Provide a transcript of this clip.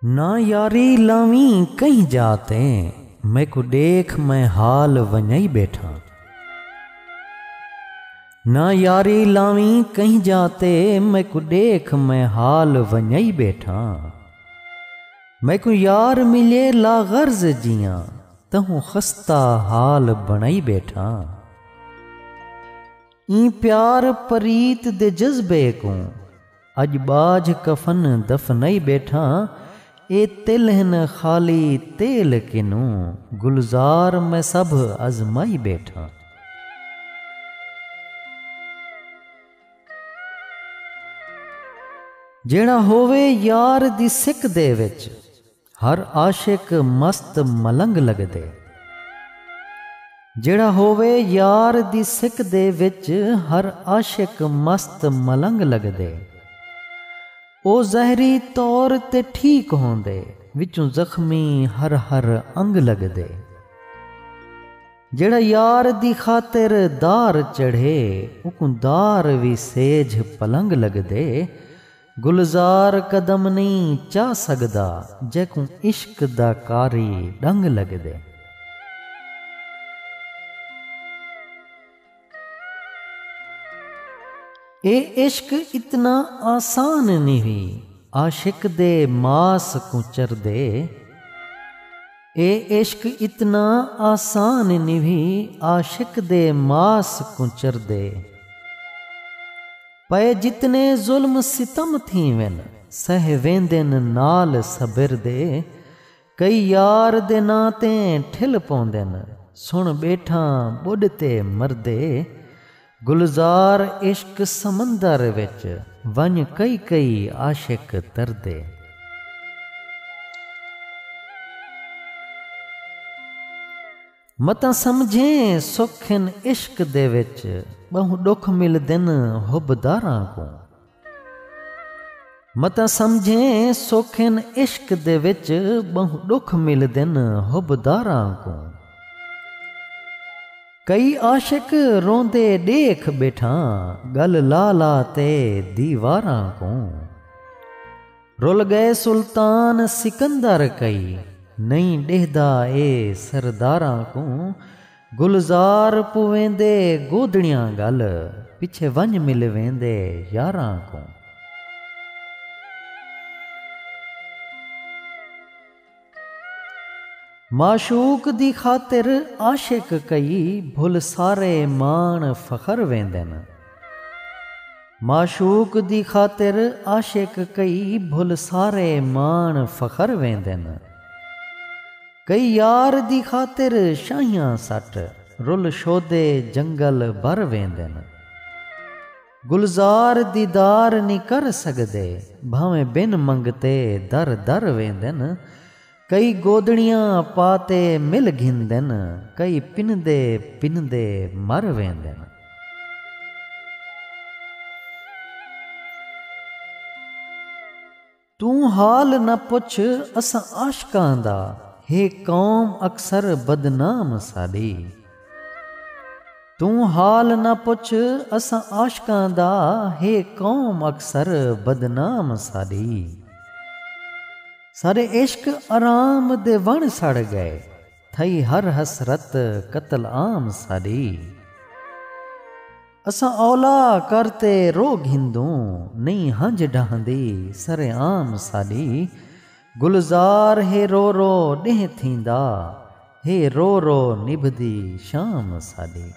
ना यारी लावी कहीं जाते, मैं को देख मैं हाल वञई बैठा। ना यारी लावी कहीं जाते, मैं को देख मैं हाल वञई बैठा। मैं को यार मिले ला गर्ज जिया, तहूँ खस्ता हाल बनई बैठा। ई प्यार परीत दे जज्बे को अज बाज कफन दफनई बैठा। ए तिलहन खाली तेल किनू, गुलजार में सब अजमाई बैठा। जेड़ा होवे यार दी सिक दे विच, हर आशिक मस्त मलंग लगदे। जेड़ा होवे यार दी सिक दे विच, हर आशिक मस्त मलंग लगदे। ओ जहरी तौर ते ठीक होंदे, विचों जख्मी हर हर अंग लगदे। जेड़ा यार दी खातिर दार चढ़े, उकूं दार भी सेज पलंग लगदे। गुलजार कदम नहीं चा सकदा, जैकूं इश्क दा कारी डंग लगदे। ए इश्क इतना आसान नहीं, आशिक दे मास कुचर दे। ए इश्क इतना आसान नहीं, आशिक दे मास कुचर दे। पे जितने जुल्म सितम थी वेन, सह वेंदेन नाल सबिर दे। कई यार दे नाते ठिल पौंदेन, सुन बैठा बुढ़ते मरदे। गुलजार इश्क समंदर विच, वन कई कई आशिक तरदे। मता समझें सुखिन इश्क दे विच, बहु दुख मिलदिन हुबदारां को। मता समझें सुखिन इश्क दे विच, बहु दुख मिलदिन हुबदारां को। कई आशिक रोंदे देख बैठा, गल ला ला ते दीवारां को। रुल गए सुल्तान सिकंदर कई, नहीं डेहदा ए सरदारां को। गुलजार पुवेंदे गोदड़ियां गल, पिछे वंज मिल वेंदे यारां को। माशूक दी खातिर आशिक कई, भुल सारे मान फखर वेंदन। माशूक दी खातिर आशिक कई, भुल सारे मान फखर वेंदन। कई यार दी खातिर शाहियां सट, रुल शोदे जंगल भर वेंदन। गुलजार दीदार नी कर सकदे, भावें बिन मंगते दर दर वेंदन। कई गोदड़ियां पाते मिल घिंदन, कई पिनदे पिनदे मर वेंदन। तू हाल न पुछ असां आशकां दा, हे कौम अक्सर बदनाम साडी। तू हाल न पुछ असां आशकां दा, हे कौम अक्सर बदनाम साडी। सारे इश्क आराम दे वण सड़ गए, थई हर हसरत कतल आम साडी। असां औला करते रोग हिंदू, नहीं हंज ढहंदी सरे आम साडी। गुलजार हे रो रो डेह थींदा, हे रो रो निभदी शाम साडी।